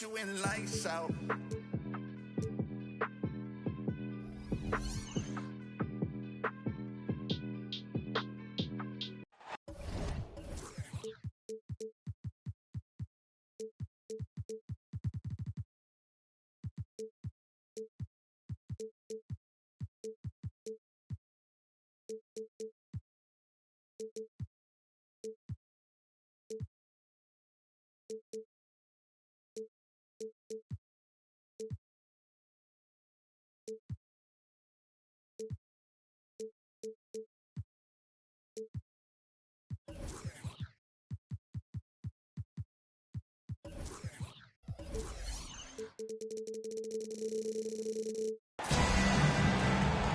you when lights out.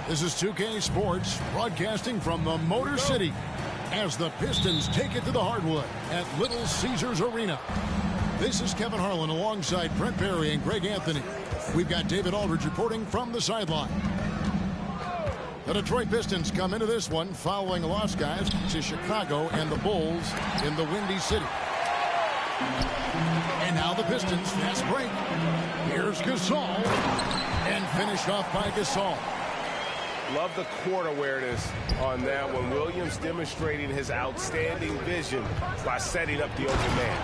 This is 2K Sports, broadcasting from the Motor City as the Pistons take it to the hardwood at Little Caesars Arena. This is Kevin Harlan alongside Brent Barry and Greg Anthony. We've got David Aldridge reporting from the sideline. The Detroit Pistons come into this one following loss, guys, to Chicago and the Bulls in the Windy City. And now the Pistons, fast break. Here's Gasol, and finished off by Gasol. Love the court awareness on that one. Williams demonstrating his outstanding vision by setting up the open man.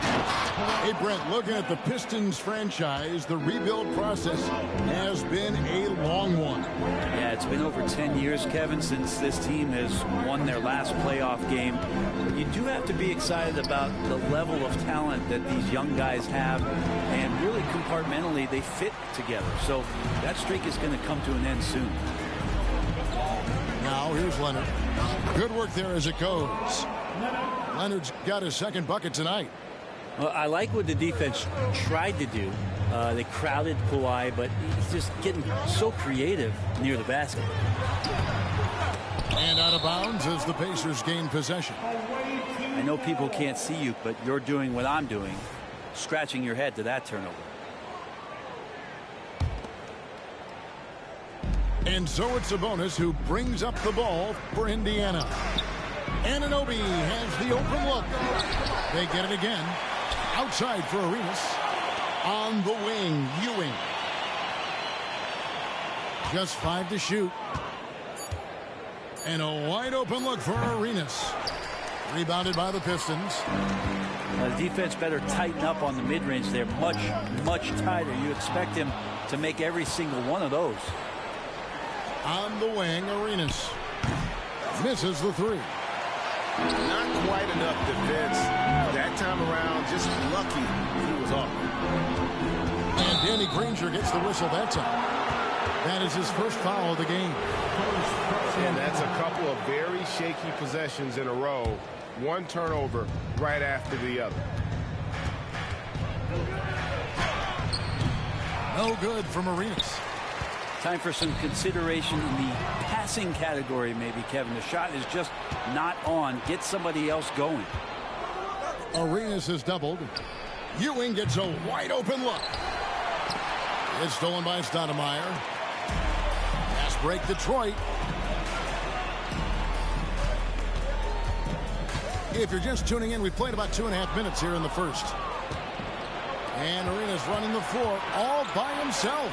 Hey, Brent, looking at the Pistons franchise, the rebuild process has been a long one. Yeah, it's been over 10 years, Kevin, since this team has won their last playoff game. You do have to be excited about the level of talent that these young guys have, and really compartmentally they fit together. So that streak is going to come to an end soon. Now here's Leonard. Good work there as it goes. Leonard's got his second bucket tonight. Well, I like what the defense tried to do. They crowded Kawhi, but he's just getting so creative near the basket. And out of bounds as the Pacers gain possession. I know people can't see you, but you're doing what I'm doing, scratching your head to that turnover. And so it's Sabonis who brings up the ball for Indiana. Anunoby has the open look. They get it again. Outside for Arenas. On the wing, Ewing. Just 5 to shoot. And a wide open look for Arenas. Rebounded by the Pistons. The defense better tighten up on the mid-range. They're much, much tighter. You expect him to make every single one of those. On the wing, Arenas misses the three. Not quite enough defense that time around. Just lucky he was off. And Danny Granger gets the whistle that time. That is his first foul of the game. And that's a couple of very shaky possessions in a row. One turnover right after the other. No good from Arenas. Time for some consideration in the passing category, maybe, Kevin. The shot is just not on. Get somebody else going. Arenas is doubled. Ewing gets a wide open look. It's stolen by Stoudemire. Pass break Detroit. If you're just tuning in, we've played about 2.5 minutes here in the first. And Arenas running the floor all by himself.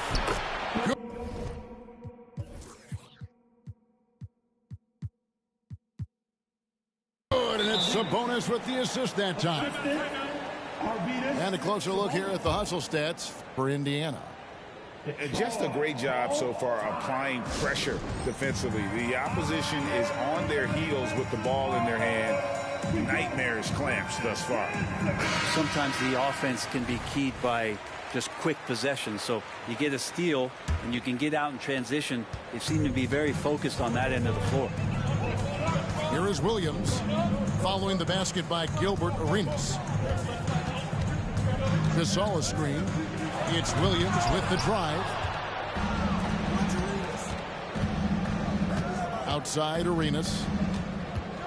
Good, and it's Sabonis with the assist that time. And a closer look here at the hustle stats for Indiana. Just a great job so far applying pressure defensively. The opposition is on their heels with the ball in their hand. Nightmarish clamps thus far. Sometimes the offense can be keyed by just quick possession. So you get a steal and you can get out in transition. They seem to be very focused on that end of the floor. Here is Williams following the basket by Gilbert Arenas. Gasol a screen. It's Williams with the drive. Outside Arenas.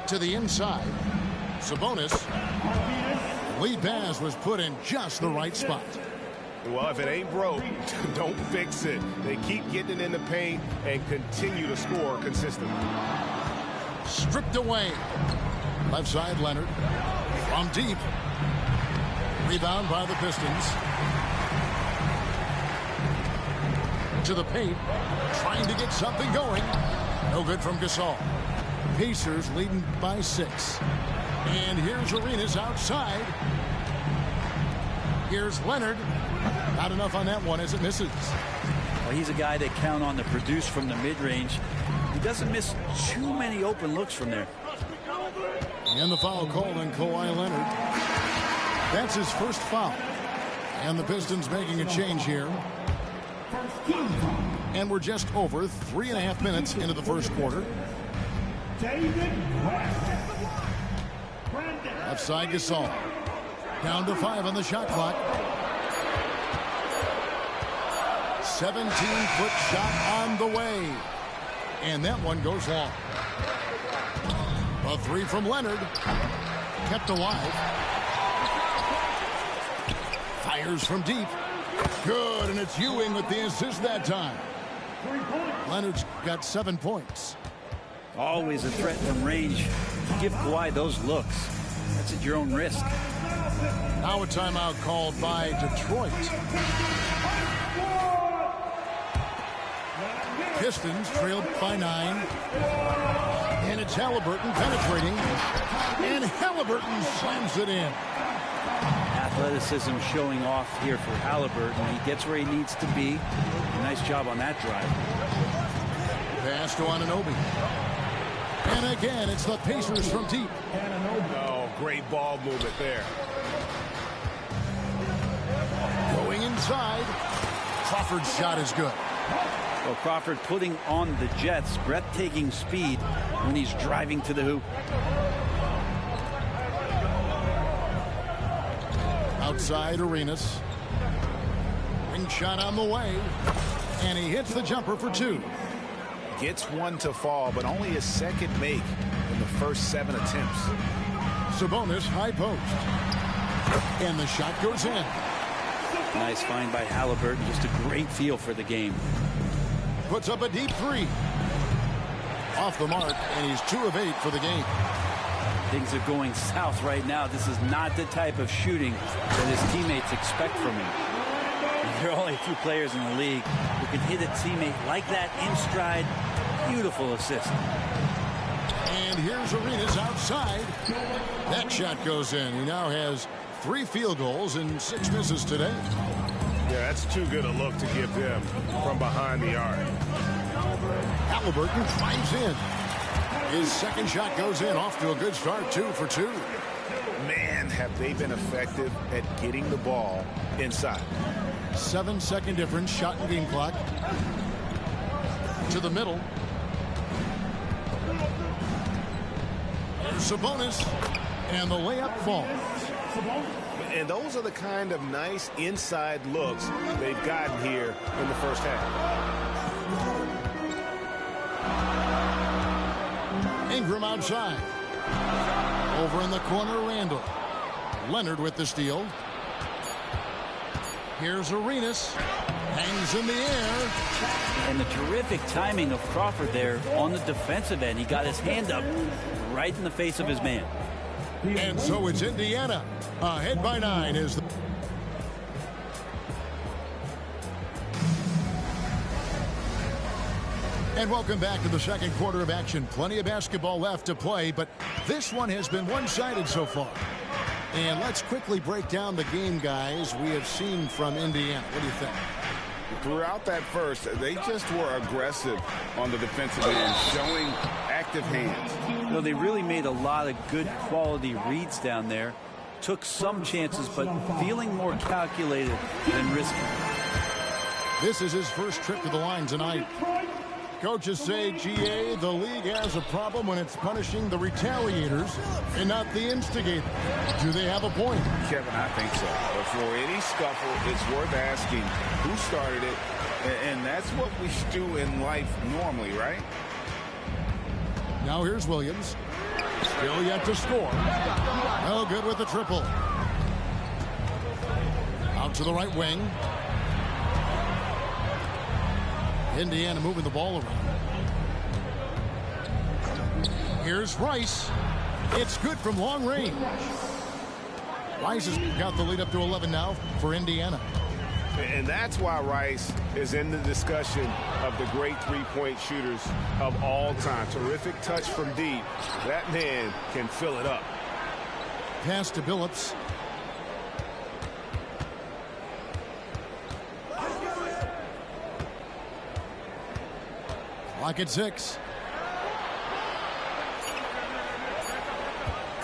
To the inside. Sabonis. Lead pass was put in just the right spot. Well, if it ain't broke, don't fix it. They keep getting it in the paint and continue to score consistently. Stripped away. Left side, Leonard. From deep. Rebound by the Pistons. Into the paint. Trying to get something going. No good from Gasol. Pacers leading by 6. And here's Arenas outside. Here's Leonard. Not enough on that one as it misses. Well, he's a guy they count on to produce from the mid-range. He doesn't miss too many open looks from there. And the foul called on Kawhi Leonard. That's his first foul. And the Pistons making a change here. And we're just over 3.5 minutes into the first quarter. Left side Gasol. Down to 5 on the shot clock. 17-foot shot on the way. And that one goes long. A 3 from Leonard. Kept alive. Fires from deep. Good, and it's Ewing with the assist that time. Leonard's got 7 points. Always a threat from range. Give Kawhi those looks. That's at your own risk. Now a timeout called by Detroit. Pistons trailed by 9. And it's Halliburton penetrating. And Halliburton slams it in. Athleticism showing off here for Halliburton. He gets where he needs to be. Nice job on that drive. Pass to Anunoby. And again, it's the Pacers from deep. Oh, great ball movement there. Going inside. Crawford's shot is good. Well, Crawford putting on the Jets breathtaking speed when he's driving to the hoop. Outside Arenas. Ring shot on the way. And he hits the jumper for 2. Gets one to fall, but only his second make in the first 7 attempts. Sabonis high post. And the shot goes in. Nice find by Halliburton. Just a great feel for the game. Puts up a deep 3. Off the mark, and he's 2 of 8 for the game. Things are going south right now. This is not the type of shooting that his teammates expect from him. There are only a few players in the league who can hit a teammate like that in stride. Beautiful assist. And here's Arenas outside. That shot goes in. He now has 3 field goals and 6 misses today. Yeah, that's too good a look to give them from behind the arc. Halliburton drives in. His second shot goes in, off to a good start, 2 for 2. Man, have they been effective at getting the ball inside. 7-second difference, shot and game clock. To the middle. Sabonis, and the layup falls. And those are the kind of nice inside looks they've gotten here in the first half. Ingram outside. Over in the corner, Randall. Leonard with the steal. Here's Arenas. Hangs in the air. And the terrific timing of Crawford there on the defensive end. He got his hand up right in the face of his man. And so it's Indiana. Ahead by 9 is the... And welcome back to the second quarter of action. Plenty of basketball left to play, but this one has been one-sided so far. And let's quickly break down the game, guys, we have seen from Indiana. What do you think? Throughout that first, they just were aggressive on the defensive end, showing active hands. No, they really made a lot of good quality reads down there. Took some chances, but feeling more calculated than risky. This is his first trip to the line tonight. Coaches say, GA, the league has a problem when it's punishing the retaliators and not the instigators. Do they have a point? Kevin, I think so. But for any scuffle, it's worth asking who started it, and that's what we do in life normally, right? Now here's Williams. Still yet to score. No good with the triple. Out to the right wing. Indiana moving the ball around. Here's Rice. It's good from long range. Rice has got the lead up to 11 now for Indiana. And that's why Rice is in the discussion of the great three-point shooters of all time. Terrific touch from deep. That man can fill it up. Pass to Billups. Clock at 6.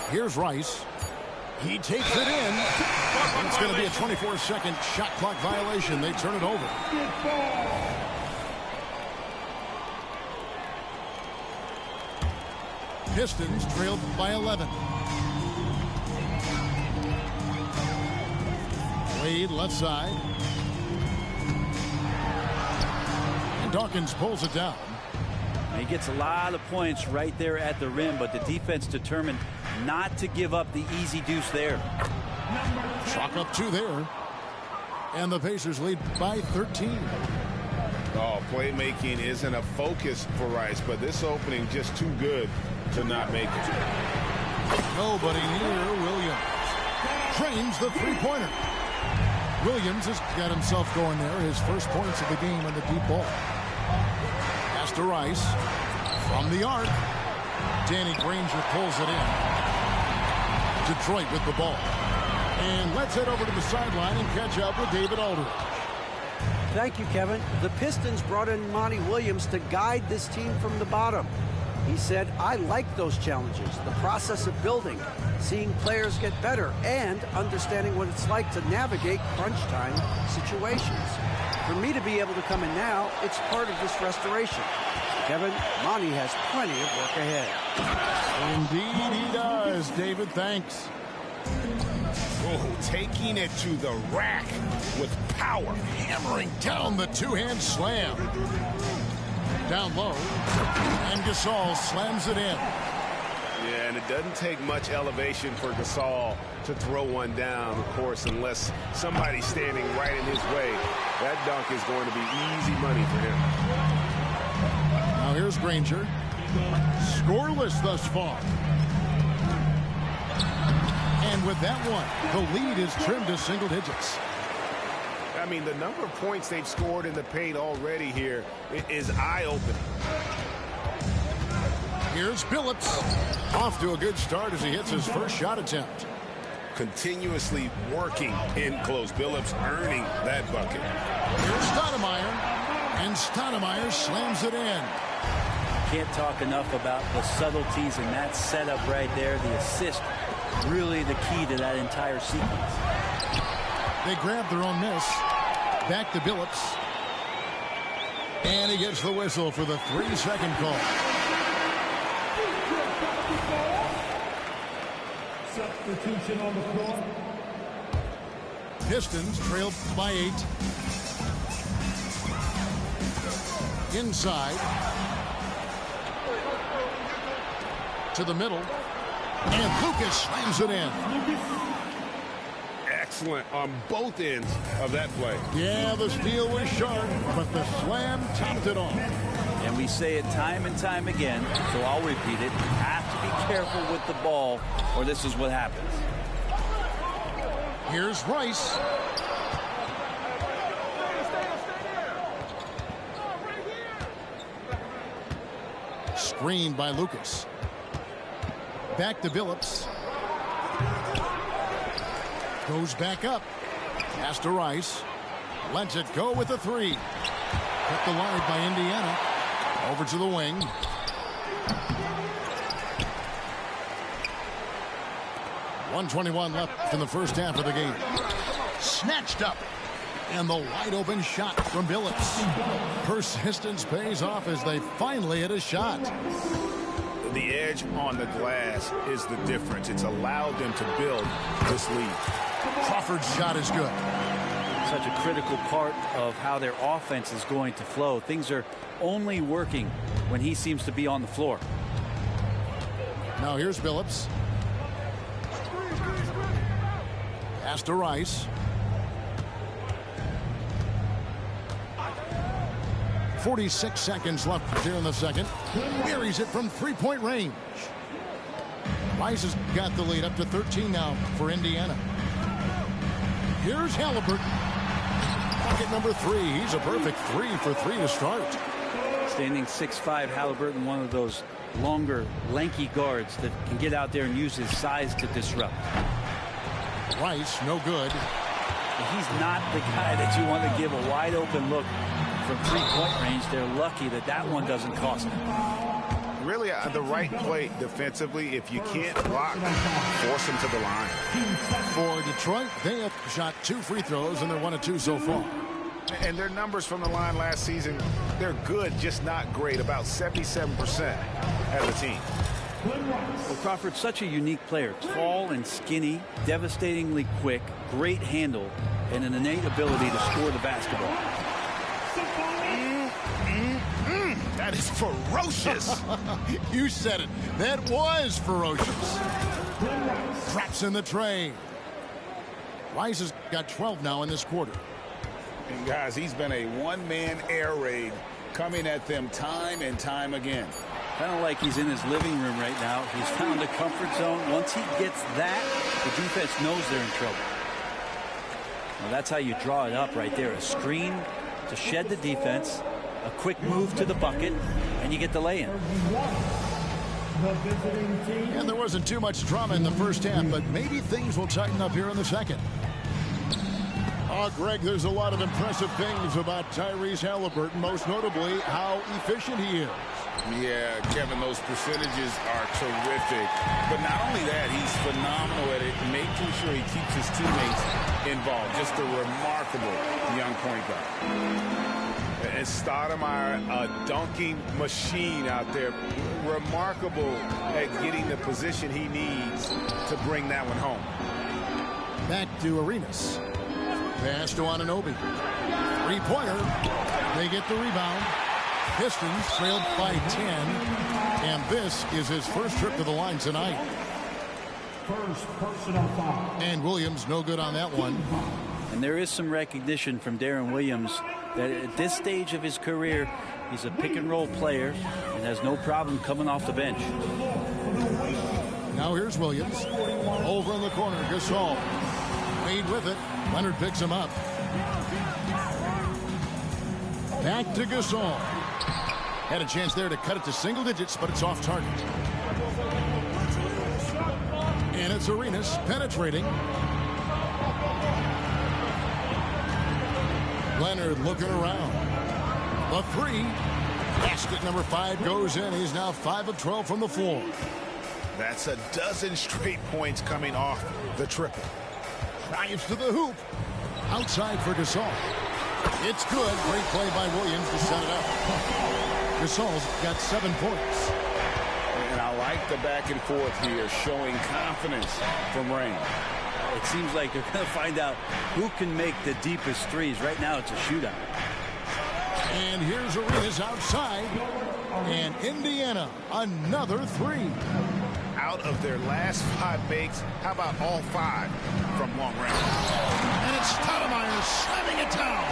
Here's Rice. He takes it in. It's going to be a 24-second shot clock violation. They turn it over. Pistons trailed by 11. Wade left side. And Dawkins pulls it down. He gets a lot of points right there at the rim, but the defense determined not to give up the easy deuce there. Chalk up 2 there. And the Pacers lead by 13. Oh, playmaking isn't a focus for Rice, but this opening just too good to not make it. Nobody near Williams. Trains the three-pointer. Williams has got himself going there. His first points of the game on the deep ball. Pass to Rice. From the arc. Danny Granger pulls it in. Detroit with the ball. And let's head over to the sideline and catch up with David Aldridge. Thank you, Kevin. The Pistons brought in Monty Williams to guide this team from the bottom. He said, I like those challenges, the process of building, seeing players get better, and understanding what it's like to navigate crunch time situations. For me to be able to come in now, it's part of this restoration. Kevin, Monty has plenty of work ahead. Indeed he does, David. Thanks. Oh, taking it to the rack with power. Hammering down the two-hand slam. Down low. And Gasol slams it in. Yeah, and it doesn't take much elevation for Gasol to throw one down, of course, unless somebody's standing right in his way. That dunk is going to be easy money for him. Now here's Granger. Scoreless thus far. And with that one, the lead is trimmed to single digits. I mean, the number of points they've scored in the paint already here is eye-opening. Here's Billups. Off to a good start as he hits his first shot attempt. Continuously working in close. Billups earning that bucket. Here's Stoudemire. And Stoudemire slams it in. Can't talk enough about the subtleties in that setup right there. The assist, really the key to that entire sequence. They grab their own miss. Back to Billups. And he gets the whistle for the 3-second call. Substitution on the floor. Pistons trailed by 8. Inside. To the middle. And Lucas slams it in. Excellent on both ends of that play. Yeah, the steal was sharp, but the slam topped it off. And we say it time and time again, so I'll repeat it. You have to be careful with the ball, or this is what happens. Here's Rice. Screened by Lucas. Back to Billups. Goes back up. Pass to Rice. Lets it go with a 3. Cut the line by Indiana. Over to the wing. .121 left in the first half of the game. Snatched up. And the wide open shot from Billups. Persistence pays off as they finally hit a shot. The edge on the glass is the difference. It's allowed them to build this lead. Crawford's shot is good. Such a critical part of how their offense is going to flow. Things are only working when he seems to be on the floor. Now here's Billups. Pass to Rice. 46 seconds left here in the second. Buries it from three-point range. Rice has got the lead up to 13 now for Indiana. Here's Halliburton. Bucket number 3. He's a perfect 3 for 3 to start. Standing 6'5", Halliburton, one of those longer, lanky guards that can get out there and use his size to disrupt. Rice, no good. He's not the guy that you want to give a wide open look from three-point range. They're lucky that that one doesn't cost them. Really the right play defensively. If you can't block, force him to the line. For Detroit, they have shot 2 free throws, and they're 1 of 2 so far. And their numbers from the line last season, they're good, just not great. About 77% as a team. Well, Crawford's such a unique player. Tall and skinny, devastatingly quick, great handle, and an innate ability to score the basketball. That is ferocious. You said it. That was ferocious. Drops in the tray. Rice has got 12 now in this quarter. And guys, he's been a one-man air raid coming at them time and time again. Kind of like he's in his living room right now. He's found a comfort zone. Once he gets that, the defense knows they're in trouble. Well, that's how you draw it up right there. A screen to shed the defense, a quick move to the bucket, and you get the lay-in. And there wasn't too much drama in the first half, but maybe things will tighten up here in the second. Oh, Greg, there's a lot of impressive things about Tyrese Halliburton, most notably how efficient he is. Yeah, Kevin, those percentages are terrific. But not only that, he's phenomenal at it, making sure he keeps his teammates involved. Just a remarkable young point guard. And Stoudemire, a dunking machine out there. Remarkable at getting the position he needs to bring that one home. Back to Arenas. Pass to Anunoby. Three-pointer. They get the rebound. Pistons trailed by 10. And this is his first trip to the line tonight. First personal foul. And Williams no good on that one. And there is some recognition from Darren Williams that at this stage of his career, he's a pick-and-roll player and has no problem coming off the bench. Now here's Williams. Over in the corner, Gasol. Made with it. Leonard picks him up. Back to Gasol. Had a chance there to cut it to single digits, but it's off target. And it's Arenas penetrating. Leonard looking around. The 3. Basket number 5 goes in. He's now 5 of 12 from the floor. That's a dozen straight points coming off the triple. Drives to the hoop. Outside for Gasol. It's good. Great play by Williams to set it up. Gasol's got 7 points. And I like the back and forth here, showing confidence from Rain. It seems like they're going to find out who can make the deepest threes. Right now, it's a shootout. And here's Arenas outside. And Indiana, another 3. Out of their last 5 makes, how about all 5 from long range? And it's Stoudemire slamming it down.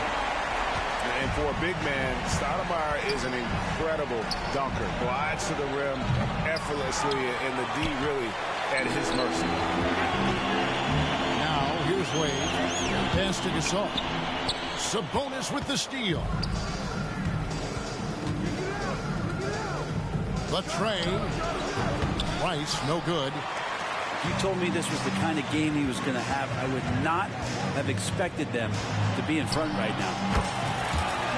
And for a big man, Stoudemire is an incredible dunker. Glides to the rim effortlessly, and the D really at his mercy. Now here's Wade. Pass to Gasol. Sabonis with the steal. The tray. Rice, no good. If you told me this was the kind of game he was going to have, I would not have expected them to be in front right now.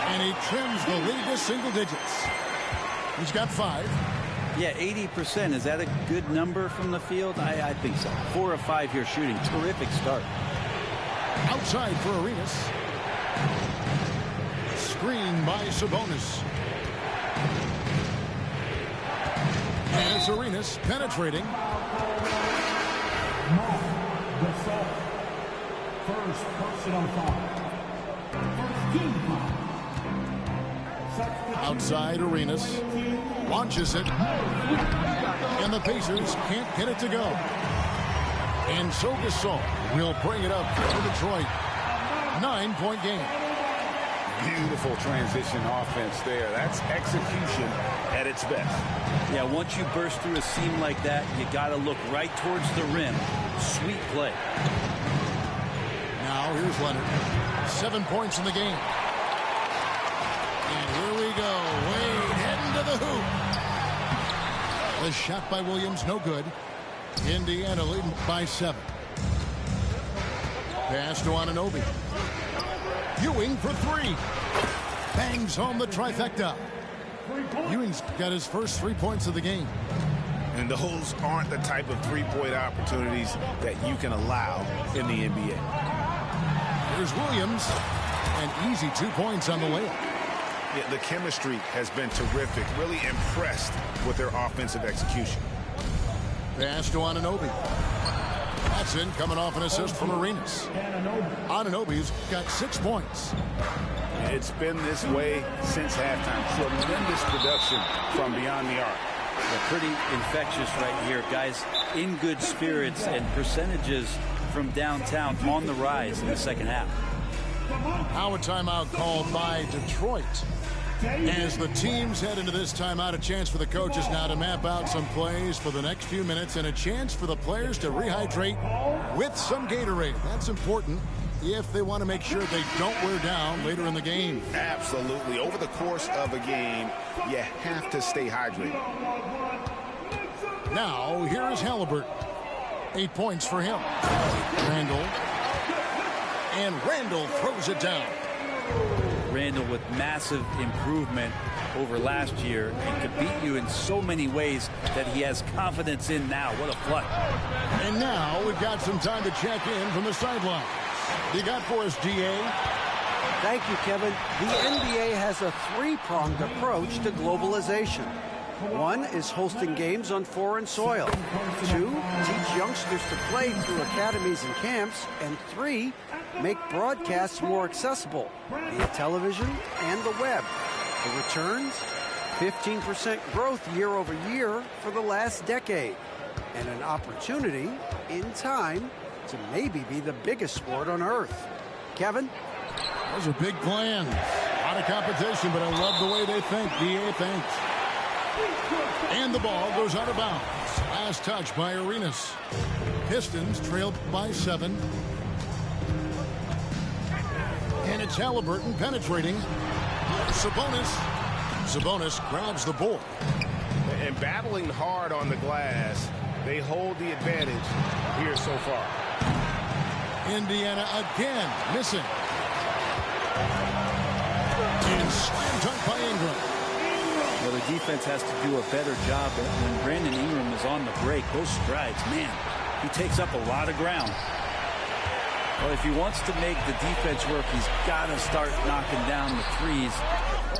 And he trims the lead to single digits. He's got 5. Yeah, 80%. Is that a good number from the field? I think so. 4 of 5 here shooting. Terrific start. Outside for Arenas. Screen by Sabonis. And it's Arenas penetrating. Gasol. First personal foul. First team foul. Outside Arenas. Launches it. And the Pacers can't get it to go. And so Gasol will bring it up for Detroit. 9-point game. Beautiful transition offense there. That's execution at its best. Yeah, once you burst through a seam like that, you got to look right towards the rim. Sweet play. Now here's Leonard. 7 points in the game. And here we go. Wade heading to the hoop. The shot by Williams, no good. Indiana leading by 7. Pass to Anunoby. Ewing for 3. Bangs home the trifecta. Ewing's got his first 3 points of the game. And those aren't the type of three-point opportunities that you can allow in the NBA. Here's Williams. And easy 2 points on the layup. Yeah, the chemistry has been terrific. Really impressed with their offensive execution. Pass to Anunoby. That's in, coming off an assist from Arenas. Anunoby's got 6 points. It's been this way since halftime. Tremendous production from beyond the arc. They're pretty infectious right here. Guys in good spirits, and percentages from downtown on the rise in the second half. Now a timeout called by Detroit. As the teams head into this timeout, a chance for the coaches now to map out some plays for the next few minutes and a chance for the players to rehydrate with some Gatorade. That's important if they want to make sure they don't wear down later in the game. Absolutely. Over the course of a game, you have to stay hydrated. Now, here is Halliburton. 8 points for him. Randall. And Randall throws it down. Randall with massive improvement over last year and could beat you in so many ways that he has confidence in now. What a flood. And now we've got some time to check in from the sideline. You got for us, DA? Thank you, Kevin. The NBA has a three-pronged approach to globalization. 1 is hosting games on foreign soil. 2, teach youngsters to play through academies and camps. And 3, make broadcasts more accessible via television and the web. The returns, 15% growth year over year for the last decade. And an opportunity, in time, to maybe be the biggest sport on earth. Kevin? Those are big plans. A lot of competition, but I love the way they think. DA thinks. And the ball goes out of bounds. Last touch by Arenas. Pistons trailed by 7. And it's Halliburton penetrating. Sabonis grabs the board. And battling hard on the glass, they hold the advantage here so far. Indiana again missing. And slam dunk by Ingram. Well, the defense has to do a better job when Brandon Ingram is on the break. Those strides, man, he takes up a lot of ground. Well, if he wants to make the defense work, he's got to start knocking down the threes.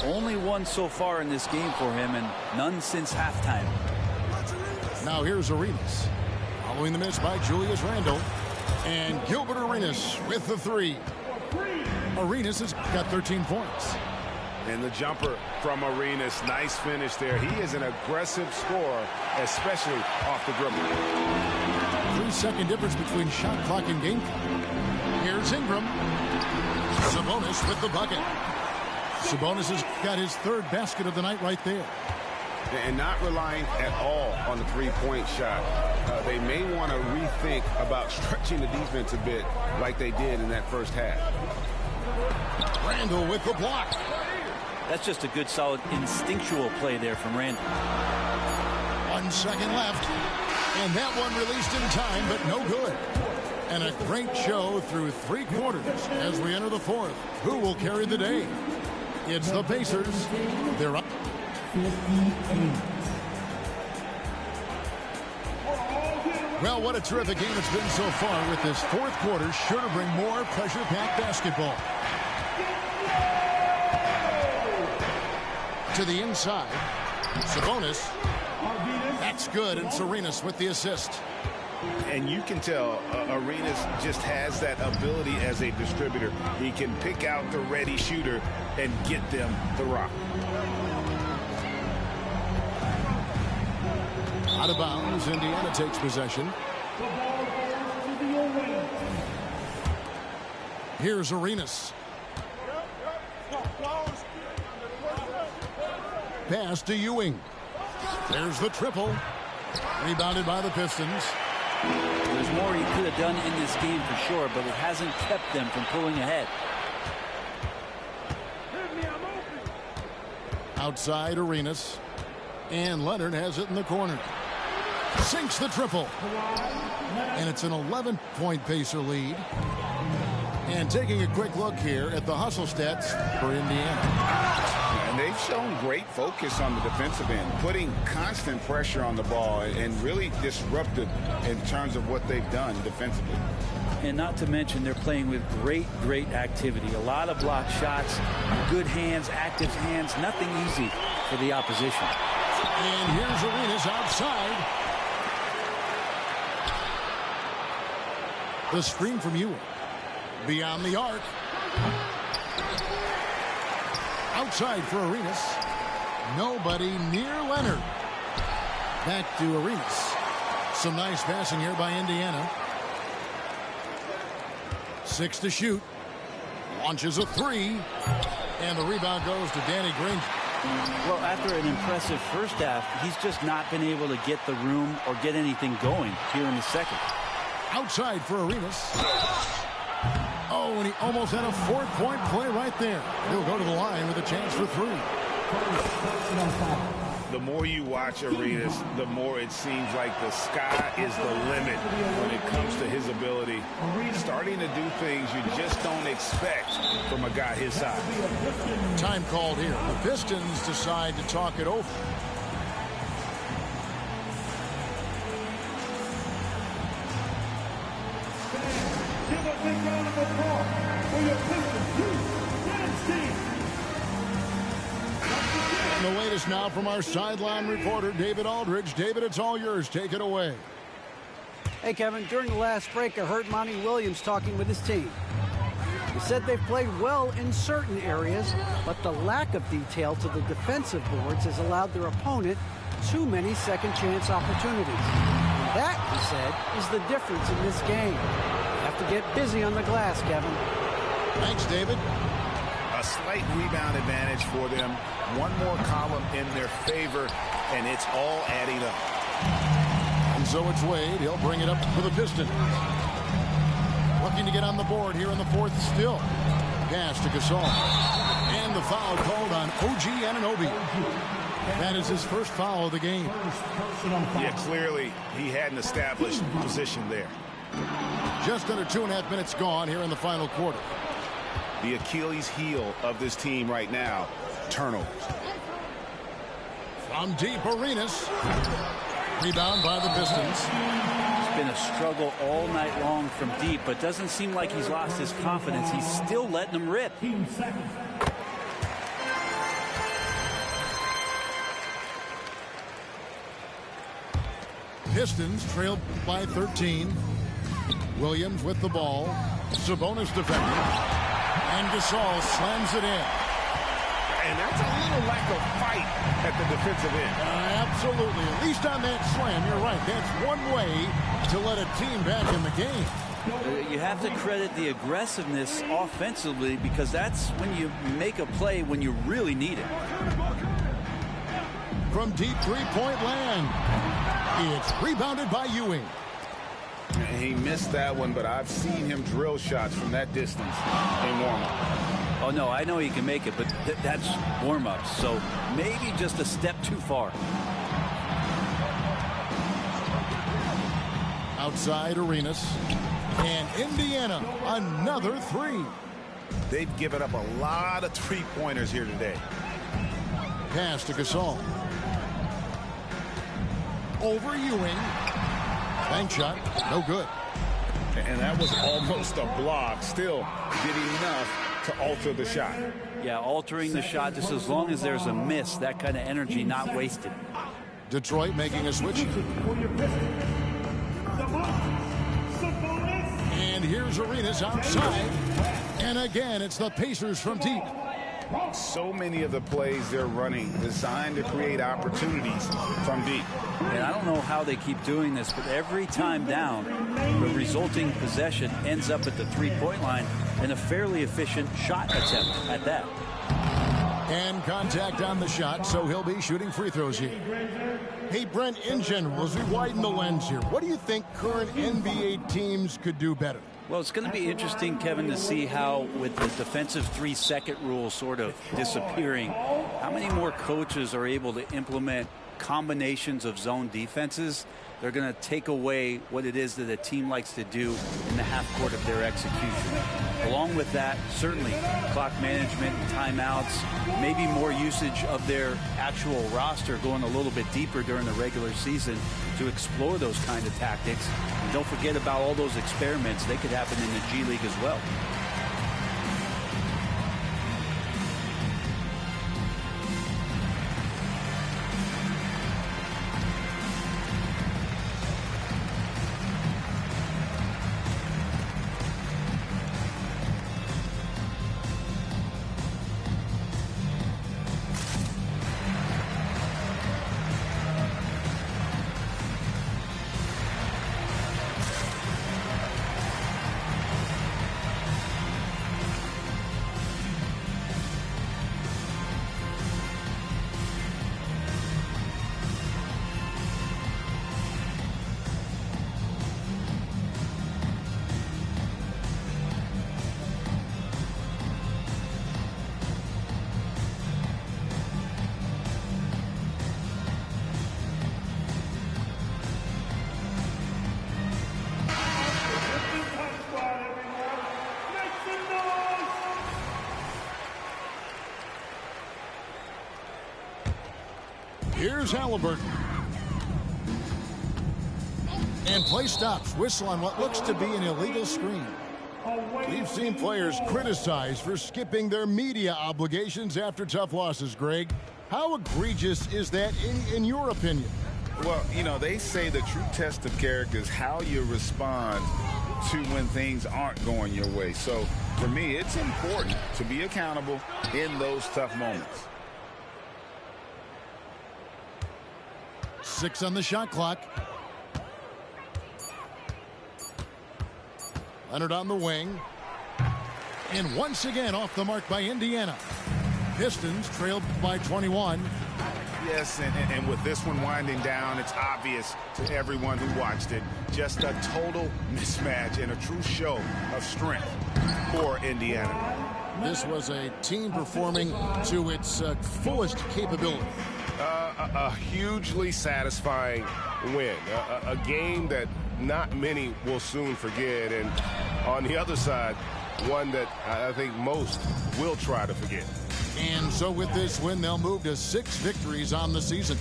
Only one so far in this game for him, and none since halftime. Now here's Arenas. Following the miss by Julius Randle. And Gilbert Arenas with the 3. Arenas has got 13 points. And the jumper from Arenas, nice finish there. He is an aggressive scorer, especially off the dribble. 3-second difference between shot clock and game clock. Here's Ingram. Sabonis with the bucket. Sabonis has got his 3rd basket of the night right there. And not relying at all on the three-point shot. They may want to rethink about stretching the defense a bit like they did in that first half. Randall with the block. That's just a good, solid, instinctual play there from Randall. 1 second left. And that one released in time, but no good. And a great show through 3 quarters as we enter the 4th. Who will carry the day? It's the Pacers. They're up. 58. Well, what a terrific game it's been so far with this 4th quarter. Sure to bring more pressure-packed basketball. To the inside. Sabonis. That's good, and Arenas with the assist. And you can tell Arenas just has that ability as a distributor. He can pick out the ready shooter and get them the rock. Out of bounds, Indiana takes possession. Here's Arenas. Pass to Ewing. There's the triple. Rebounded by the Pistons. There's more he could have done in this game for sure, but it hasn't kept them from pulling ahead. Outside Arenas. And Leonard has it in the corner. Sinks the triple. And it's an 11-point Pacer lead. And taking a quick look here at the hustle stats for Indiana. And they've shown great focus on the defensive end, putting constant pressure on the ball and really disruptive in terms of what they've done defensively. And not to mention they're playing with great activity. A lot of block shots, good hands, active hands, nothing easy for the opposition. And here's Arenas outside. The screen from Ewing. Beyond the arc. Outside for Arenas. Nobody near Leonard. Back to Arenas. Some nice passing here by Indiana. 6 to shoot. Launches a 3. And the rebound goes to Danny Granger. Well, after an impressive first half, he's just not been able to get the room or get anything going here in the second. Outside for Arenas. Oh, and he almost had a 4-point play right there. He'll go to the line with a chance for 3. The more you watch Arenas, the more it seems like the sky is the limit when it comes to his ability. Starting to do things you just don't expect from a guy his size. Time called here. The Pistons decide to talk it over. Give a big round of applause for your Pistons team. And the latest now from our sideline reporter, David Aldridge. David, it's all yours. Take it away. Hey, Kevin, during the last break, I heard Monty Williams talking with his team. He said they've played well in certain areas, but the lack of detail to the defensive boards has allowed their opponent too many second-chance opportunities. And that, he said, is the difference in this game. You have to get busy on the glass, Kevin. Thanks, David. A slight rebound advantage for them. One more column in their favor, and it's all adding up. And so it's Wade. He'll bring it up for the Pistons. Looking to get on the board here in the fourth still. Pass to Gasol. And the foul called on OG Anunoby. That is his first foul of the game. Yeah, clearly he had an established position there. Just under 2.5 minutes gone here in the final quarter. The Achilles heel of this team right now, turnovers. From deep, Arenas. Rebound by the Pistons. It's been a struggle all night long from deep, but doesn't seem like he's lost his confidence. He's still letting them rip. Pistons trailed by 13. Williams with the ball. Sabonis defending. And Gasol slams it in. And that's a little lack of fight at the defensive end. Absolutely. At least on that slam, you're right. That's one way to let a team back in the game. You have to credit the aggressiveness offensively because that's when you make a play when you really need it. From deep three-point land. It's rebounded by Ewing. He missed that one, but I've seen him drill shots from that distance in warm-up. Oh, no, I know he can make it, but that's warm-up, so maybe just a step too far. Outside Arenas. And Indiana, another 3. They've given up a lot of three-pointers here today. Pass to Gasol. Over Ewing. Bank shot, no good. And that was almost a block. Still did enough to alter the shot. Yeah, altering the shot just as long as there's a miss, that kind of energy not wasted. Detroit making a switch. And here's Arenas outside. And again, it's the Pacers from deep. So many of the plays they're running designed to create opportunities from deep. And I don't know how they keep doing this, but every time down, the resulting possession ends up at the three-point line in a fairly efficient shot attempt at that. And contact on the shot, so he'll be shooting free throws here. Hey, Brent, in general, as we widen the lens here, what do you think current NBA teams could do better? Well, it's going to be interesting, Kevin, to see how, with the defensive 3-second rule sort of disappearing, how many more coaches are able to implement combinations of zone defenses. They're going to take away what it is that a team likes to do in the half court of their execution. Along with that, certainly clock management and timeouts, maybe more usage of their actual roster going a little bit deeper during the regular season to explore those kind of tactics. And don't forget about all those experiments. They could happen in the G League as well. Here's Halliburton. And play stops. Whistle on what looks to be an illegal screen. We've seen players criticized for skipping their media obligations after tough losses, Greg. How egregious is that in your opinion? Well, you know, they say the true test of character is how you respond to when things aren't going your way. So, for me, it's important to be accountable in those tough moments. 6 on the shot clock. Leonard on the wing. And once again off the mark by Indiana. Pistons trailed by 21. Yes, and with this one winding down, it's obvious to everyone who watched it. Just a total mismatch and a true show of strength for Indiana. This was a team performing to its fullest capability. A hugely satisfying win. A game that not many will soon forget. And on the other side, one that I think most will try to forget. And so with this win, they'll move to 6 victories on the season.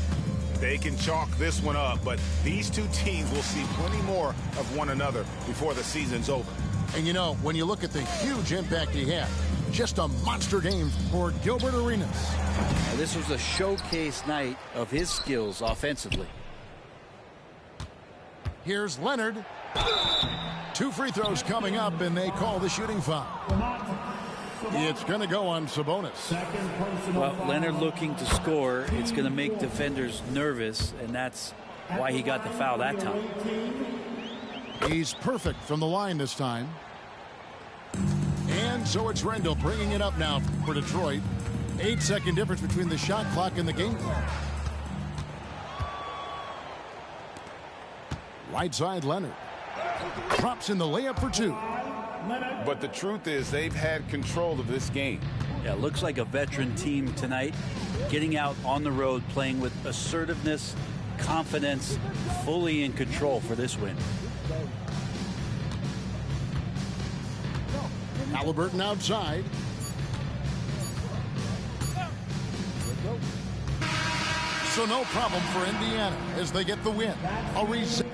They can chalk this one up, but these two teams will see plenty more of one another before the season's over. And you know, when you look at the huge impact he had, just a monster game for Gilbert Arenas. Now, this was a showcase night of his skills offensively. Here's Leonard. 2 free throws coming up, and they call the shooting foul. It's going to go on Sabonis. Well, Leonard looking to score. It's going to make defenders nervous, and that's why he got the foul that time. He's perfect from the line this time. And so it's Rendell bringing it up now for Detroit. 8-second difference between the shot clock and the game clock. Right side, Leonard. Drops in the layup for 2. But the truth is they've had control of this game. Yeah, looks like a veteran team tonight. Getting out on the road, playing with assertiveness, confidence, fully in control for this win. Halliburton outside. So no problem for Indiana as they get the win. A reset.